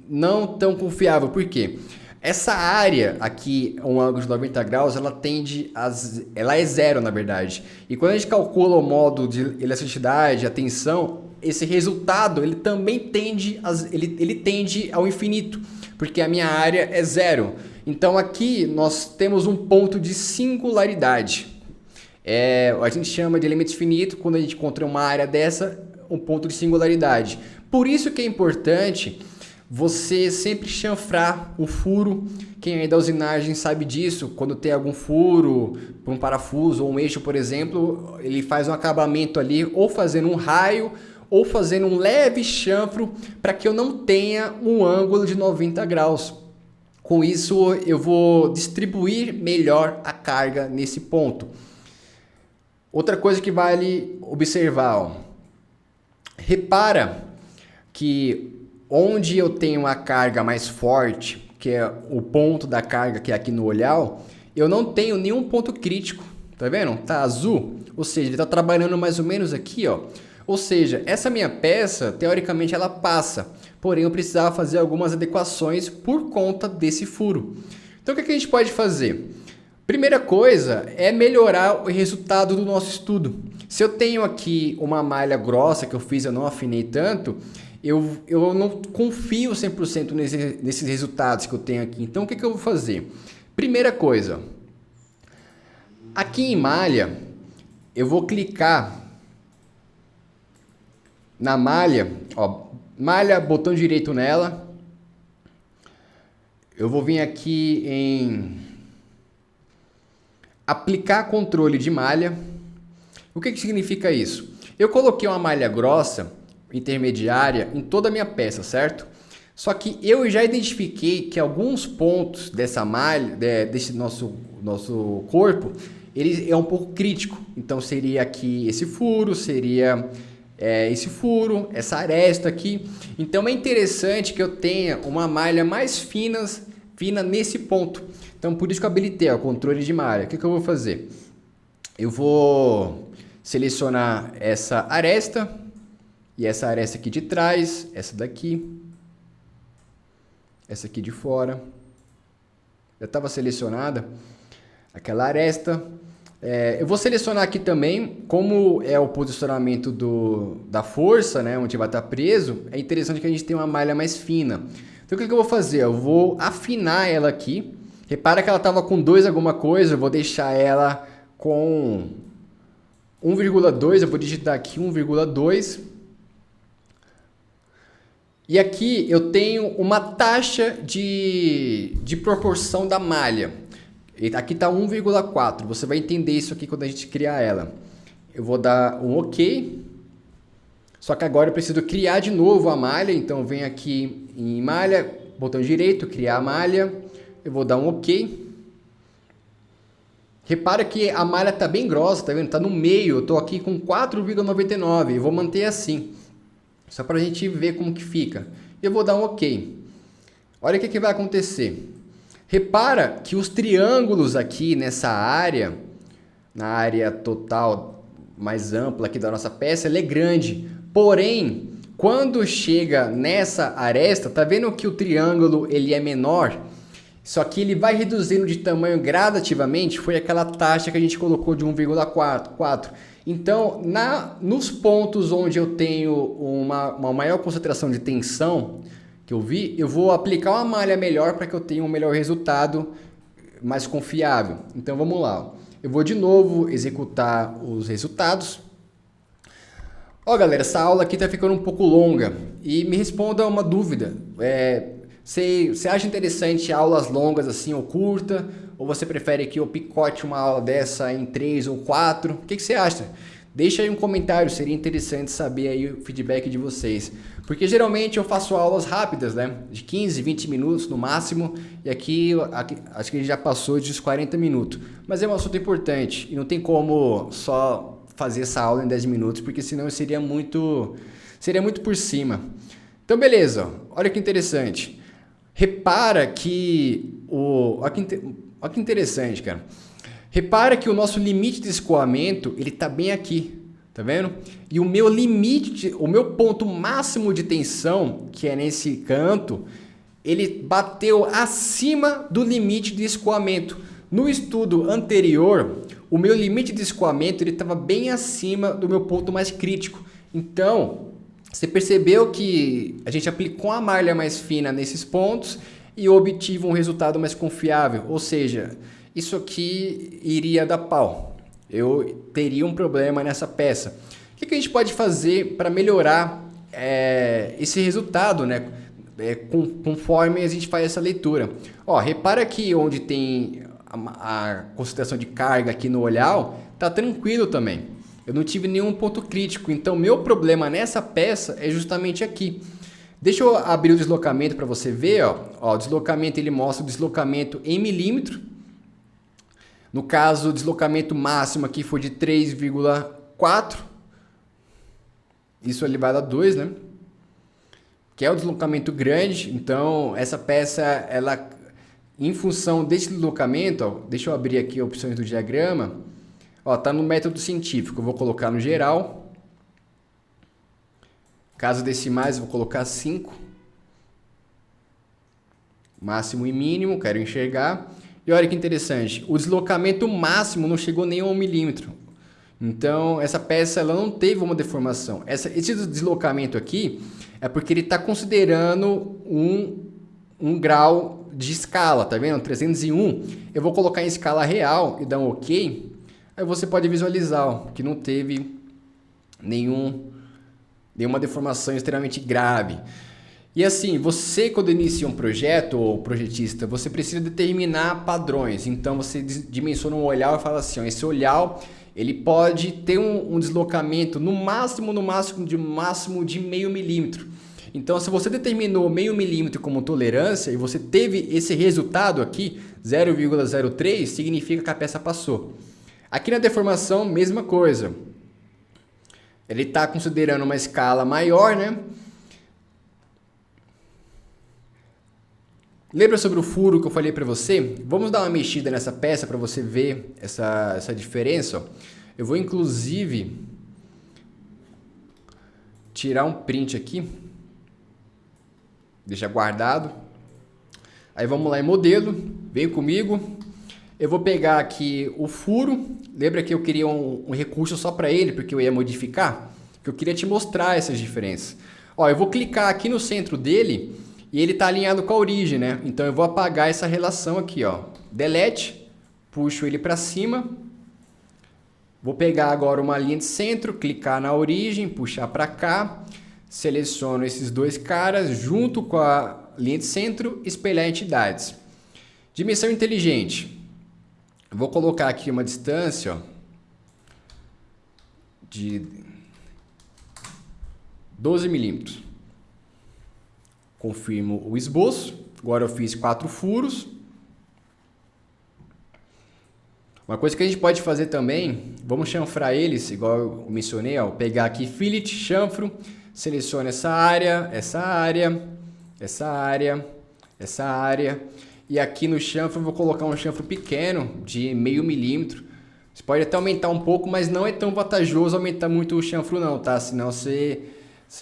não tão confiável. Por quê? Essa área aqui, um ângulo de 90 graus, ela é zero, na verdade. E quando a gente calcula o modo de elasticidade, a tensão, esse resultado ele também tende ao infinito, porque a minha área é zero. Então aqui nós temos um ponto de singularidade. A gente chama de elementos finitos quando a gente encontra uma área dessa, um ponto de singularidade. Por isso que é importante você sempre chanfrar um furo. Quem é da usinagem sabe disso. Quando tem algum furo por um parafuso ou um eixo, por exemplo, ele faz um acabamento ali, ou fazendo um raio, ou fazendo um leve chanfro, para que eu não tenha um ângulo de 90 graus. Com isso, eu vou distribuir melhor a carga nesse ponto. Outra coisa que vale observar, ó. Repara que onde eu tenho a carga mais forte, que é o ponto da carga que é aqui no olhar, eu não tenho nenhum ponto crítico, tá vendo? Tá azul, ou seja, ele tá trabalhando mais ou menos aqui, ó. Ou seja, essa minha peça, teoricamente ela passa, porém eu precisava fazer algumas adequações por conta desse furo. Então o que a gente pode fazer? Primeira coisa é melhorar o resultado do nosso estudo. Se eu tenho aqui uma malha grossa que eu fiz, eu não afinei tanto, eu não confio 100% nesses resultados que eu tenho aqui. Então, o que eu vou fazer? Primeira coisa, aqui em malha, eu vou clicar na malha, ó, malha, botão direito nela. Eu vou vir aqui em aplicar controle de malha. O que significa isso? Eu coloquei uma malha grossa, intermediária, em toda a minha peça, certo? Só que eu já identifiquei que alguns pontos dessa malha, desse nosso corpo, ele é um pouco crítico. Então seria aqui esse furo, seria esse furo, essa aresta aqui. Então é interessante que eu tenha uma malha mais fina nesse ponto. Então por isso que eu habilitei o controle de malha. O que eu vou fazer? Eu vou selecionar essa aresta e essa aresta aqui de trás, essa daqui, essa aqui de fora. Já estava selecionada aquela aresta. Eu vou selecionar aqui também como é o posicionamento da força, né, onde vai estar preso. É interessante que a gente tenha uma malha mais fina. Então o que eu vou fazer? Eu vou afinar ela aqui. Repara que ela estava com 2 alguma coisa, eu vou deixar ela com 1,2, eu vou digitar aqui 1,2. E aqui eu tenho uma taxa de proporção da malha. Aqui está 1,4. Você vai entender isso aqui quando a gente criar ela. Eu vou dar um OK. Só que agora eu preciso criar de novo a malha. Então eu venho aqui em malha, botão direito, criar a malha. Eu vou dar um OK. Repara que a malha está bem grossa, tá vendo? Está no meio. Eu estou aqui com 4,99. Eu vou manter assim. Só para a gente ver como que fica. Eu vou dar um OK. Olha o que vai acontecer. Repara que os triângulos aqui nessa área, na área total mais ampla aqui da nossa peça, ela é grande. Porém, quando chega nessa aresta, tá vendo que o triângulo ele é menor? Só que ele vai reduzindo de tamanho gradativamente. Foi aquela taxa que a gente colocou de 1,4. Então, nos pontos onde eu tenho uma maior concentração de tensão, que eu vi, eu vou aplicar uma malha melhor para que eu tenha um melhor resultado, mais confiável. Então, vamos lá. Eu vou de novo executar os resultados. Ó, galera, essa aula aqui está ficando um pouco longa. E me responda uma dúvida. Você acha interessante aulas longas assim ou curta? Ou você prefere que eu picote uma aula dessa em 3 ou 4? O que você acha? Deixa aí um comentário, seria interessante saber aí o feedback de vocês. Porque geralmente eu faço aulas rápidas, né? De 15, 20 minutos no máximo. E aqui acho que a gente já passou dos 40 minutos. Mas é um assunto importante e não tem como só fazer essa aula em 10 minutos, porque senão seria muito por cima. Então beleza, olha que interessante. Repara que olha que interessante, cara. Repara que o nosso limite de escoamento, ele tá bem aqui, tá vendo? E o meu limite, o meu ponto máximo de tensão, que é nesse canto, ele bateu acima do limite de escoamento. No estudo anterior, o meu limite de escoamento, ele estava bem acima do meu ponto mais crítico. Então, você percebeu que a gente aplicou a malha mais fina nesses pontos e obtive um resultado mais confiável, ou seja, isso aqui iria dar pau. Eu teria um problema nessa peça. O que a gente pode fazer para melhorar esse resultado, né? Conforme a gente faz essa leitura. Ó, repara aqui onde tem a concentração de carga aqui no olhar, tá tranquilo também. Eu não tive nenhum ponto crítico, então meu problema nessa peça é justamente aqui. Deixa eu abrir o deslocamento para você ver, ó. O deslocamento ele mostra o deslocamento em milímetro. No caso, o deslocamento máximo aqui foi de 3,4. Isso ali vai dar 2, né? Que é o deslocamento grande. Então, essa peça, ela, em função desse deslocamento, ó, deixa eu abrir aqui opções do diagrama. Ó, tá no método científico. Eu vou colocar no geral. Casos decimais, eu vou colocar 5. Máximo e mínimo, quero enxergar. E olha que interessante, o deslocamento máximo não chegou nem a 1 milímetro. Então, essa peça ela não teve uma deformação. Esse deslocamento aqui é porque ele está considerando um grau de escala, tá vendo? 301. Eu vou colocar em escala real e dar um OK. Aí você pode visualizar ó, que não teve nenhuma deformação extremamente grave. E assim, você quando inicia um projeto ou projetista, você precisa determinar padrões. Então você dimensiona um olhar e fala assim, ó, esse olhar ele pode ter um deslocamento no máximo de meio milímetro. Então se você determinou meio milímetro como tolerância e você teve esse resultado aqui, 0,03, significa que a peça passou. Aqui na deformação, mesma coisa. Ele está considerando uma escala maior, né? Lembra sobre o furo que eu falei para você? Vamos dar uma mexida nessa peça para você ver essa diferença. Ó. Eu vou inclusive tirar um print aqui. Deixa guardado. Aí vamos lá em modelo. Vem comigo. Eu vou pegar aqui o furo. Lembra que eu queria um recurso só para ele, porque eu ia modificar? Que eu queria te mostrar essas diferenças. Ó, eu vou clicar aqui no centro dele. E ele está alinhado com a origem, né? Então eu vou apagar essa relação aqui, ó. Delete, puxo ele para cima. Vou pegar agora uma linha de centro, clicar na origem, puxar para cá. Seleciono esses dois caras junto com a linha de centro, espelhar entidades. Dimensão inteligente. Vou colocar aqui uma distância, ó, de 12 milímetros. Confirmo o esboço. Agora eu fiz 4 furos. Uma coisa que a gente pode fazer também, vamos chanfrar eles, igual eu mencionei, ó, pegar aqui fillet, chanfro, seleciono essa área, essa área, essa área, essa área. E aqui no chanfro eu vou colocar um chanfro pequeno, de meio milímetro. Você pode até aumentar um pouco, mas não é tão vantajoso aumentar muito o chanfro não, tá? Senão você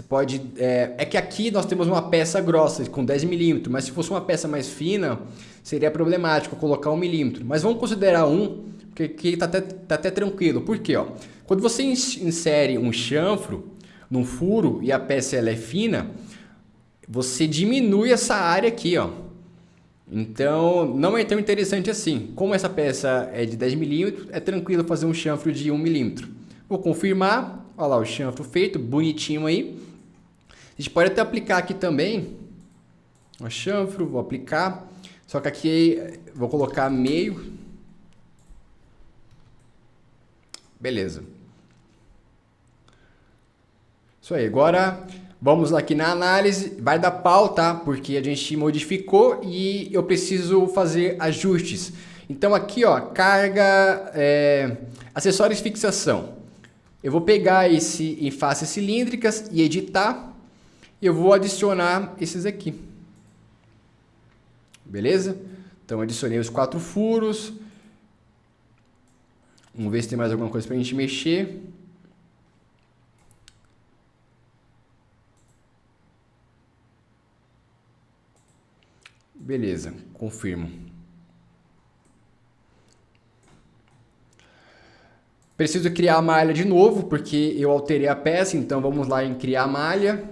pode... É que aqui nós temos uma peça grossa, com 10 milímetros, mas se fosse uma peça mais fina, seria problemático colocar 1 milímetro. Mas vamos considerar porque aqui tá até tranquilo. Por quê? Ó? Quando você insere um chanfro num furo e a peça ela é fina, você diminui essa área aqui, ó. Então, não é tão interessante assim. Como essa peça é de 10 milímetros, é tranquilo fazer um chanfro de 1 milímetro. Vou confirmar. Olha lá o chanfro feito, bonitinho aí. A gente pode até aplicar aqui também. O chanfro, vou aplicar. Só que aqui vou colocar meio. Beleza. Isso aí, agora vamos lá aqui na análise, vai dar pau, tá? Porque a gente modificou e eu preciso fazer ajustes. Então aqui, ó, carga, acessórios de fixação. Eu vou pegar esse em faces cilíndricas e editar. E eu vou adicionar esses aqui. Beleza? Então adicionei os 4 furos. Vamos ver se tem mais alguma coisa pra gente mexer. Beleza, confirmo. Preciso criar a malha de novo, porque eu alterei a peça, então vamos lá em criar malha.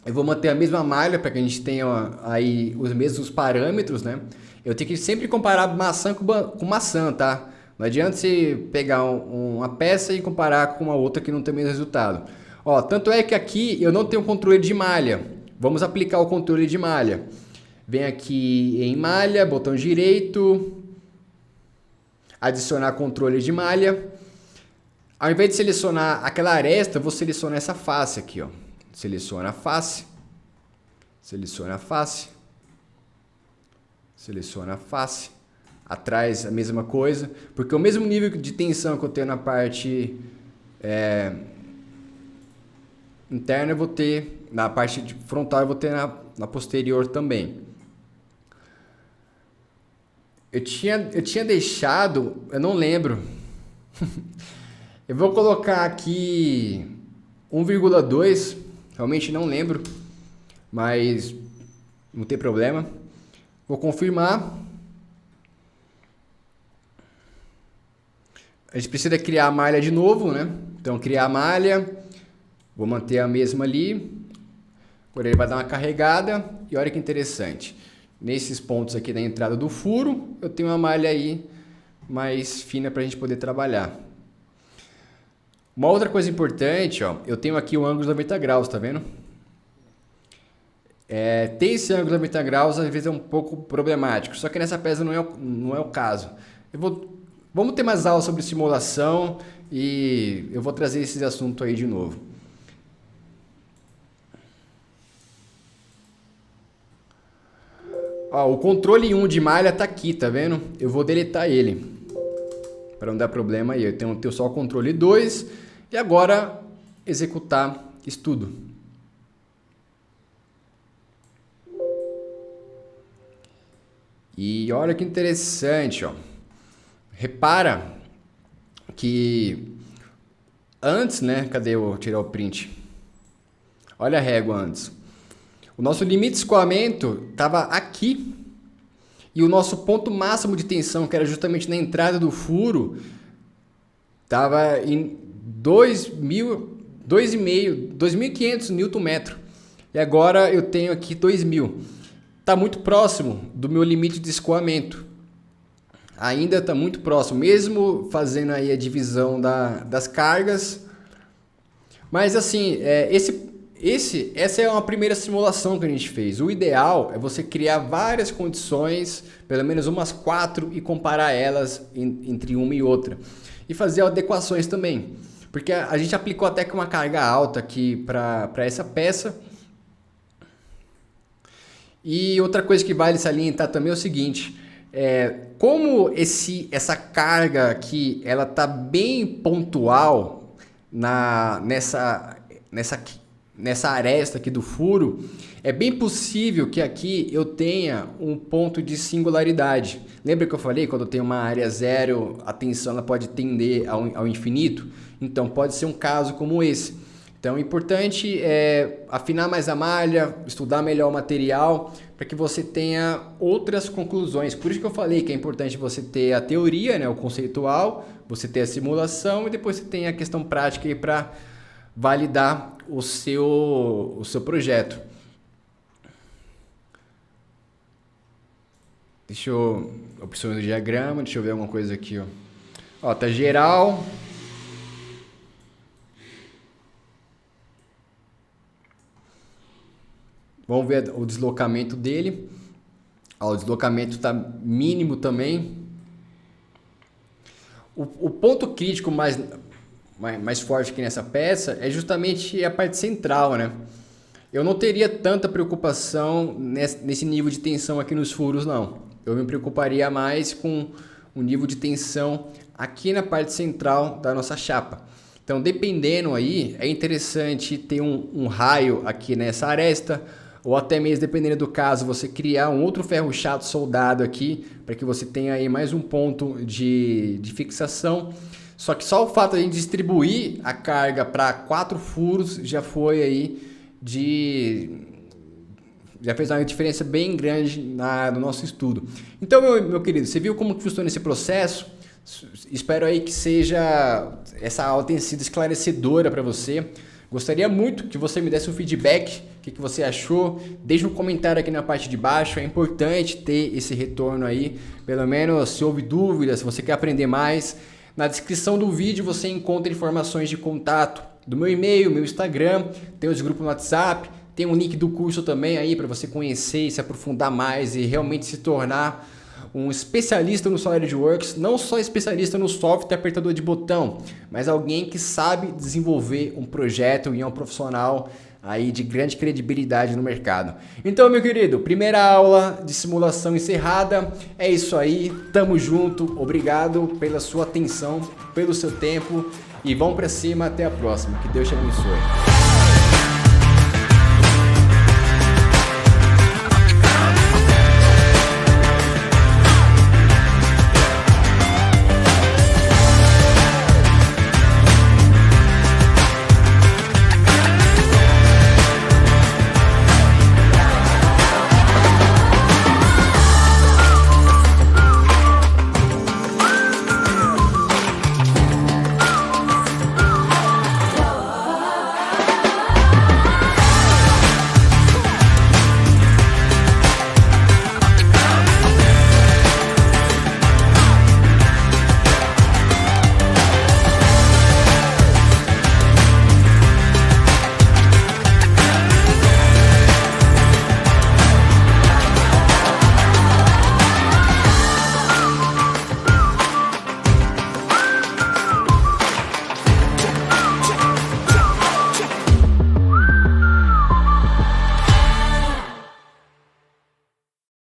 Eu vou manter a mesma malha para que a gente tenha aí os mesmos parâmetros, né? Eu tenho que sempre comparar maçã com maçã, tá? Não adianta você pegar uma peça e comparar com uma outra que não tem o mesmo resultado. Ó, tanto é que aqui eu não tenho controle de malha. Vamos aplicar o controle de malha. Vem aqui em malha, botão direito, adicionar controle de malha. Ao invés de selecionar aquela aresta, eu vou selecionar essa face aqui, ó. Seleciona a face, seleciona a face, seleciona a face. Atrás a mesma coisa, porque o mesmo nível de tensão que eu tenho na parte interna eu vou ter, na parte frontal eu vou ter na posterior também. Eu tinha deixado, eu não lembro. Eu vou colocar aqui 1,2, realmente não lembro, mas não tem problema. Vou confirmar. A gente precisa criar a malha de novo, né? Então criar a malha, vou manter a mesma ali. Agora ele vai dar uma carregada e olha que interessante. Nesses pontos aqui da entrada do furo, eu tenho uma malha aí mais fina para a gente poder trabalhar. Uma outra coisa importante, ó, eu tenho aqui o ângulo de 90 graus, tá vendo? Ter esse ângulo de 90 graus às vezes é um pouco problemático, só que nessa peça não é o caso. Vamos ter mais aulas sobre simulação e eu vou trazer esses assuntos aí de novo. Ó, o controle 1 de malha tá aqui, tá vendo? Eu vou deletar ele, para não dar problema aí. Eu tenho só o controle 2 e agora executar estudo. E olha que interessante, ó. Repara que antes, né? Cadê eu tirar o print? Olha a régua antes. O nosso limite de escoamento estava aqui e o nosso ponto máximo de tensão, que era justamente na entrada do furo, estava em 2.500 Nm. E agora eu tenho aqui 2.000. Está muito próximo do meu limite de escoamento. Ainda está muito próximo, mesmo fazendo aí a divisão das cargas. Mas assim, essa é uma primeira simulação que a gente fez. O ideal é você criar várias condições, pelo menos umas 4, e comparar elas entre uma e outra. E fazer adequações também. Porque a gente aplicou até com uma carga alta aqui para essa peça. E outra coisa que vale salientar também é o seguinte. Como essa carga aqui, ela está bem pontual nessa aresta aqui do furo, é bem possível que aqui eu tenha um ponto de singularidade. Lembra que eu falei, quando eu tenho uma área zero, a tensão ela pode tender ao infinito? Então pode ser um caso como esse. Então o importante é afinar mais a malha, estudar melhor o material, para que você tenha outras conclusões. Por isso que eu falei que é importante você ter a teoria, né, o conceitual, você ter a simulação e depois você tem a questão prática para validar o seu projeto. Opções do diagrama, deixa eu ver alguma coisa aqui, ó. Tá geral. Vamos ver o deslocamento dele. Ó, o deslocamento está mínimo também. O ponto crítico mais forte aqui nessa peça é justamente a parte central, né? Eu não teria tanta preocupação nesse nível de tensão aqui nos furos, não. Eu me preocuparia mais com o nível de tensão aqui na parte central da nossa chapa. Então, dependendo aí, é interessante ter um raio aqui nessa aresta, ou até mesmo, dependendo do caso, você criar um outro ferro chato soldado aqui, para que você tenha aí mais um ponto de fixação. Só que só o fato de a gente distribuir a carga para 4 furos já foi aí já fez uma diferença bem grande no nosso estudo. Então, meu querido, você viu como que funciona esse processo? Espero aí que essa aula tenha sido esclarecedora para você. Gostaria muito que você me desse um feedback, o que você achou. Deixe um comentário aqui na parte de baixo, é importante ter esse retorno aí. Pelo menos se houve dúvidas, se você quer aprender mais. Na descrição do vídeo você encontra informações de contato do meu e-mail, meu Instagram, tem os grupos no WhatsApp, tem um link do curso também aí para você conhecer e se aprofundar mais e realmente se tornar um especialista no SolidWorks, não só especialista no software apertador de botão, mas alguém que sabe desenvolver um projeto e é um profissional aí de grande credibilidade no mercado. Então, meu querido, primeira aula de simulação encerrada. É isso aí, tamo junto, obrigado pela sua atenção, pelo seu tempo e vamos pra cima, até a próxima. Que Deus te abençoe.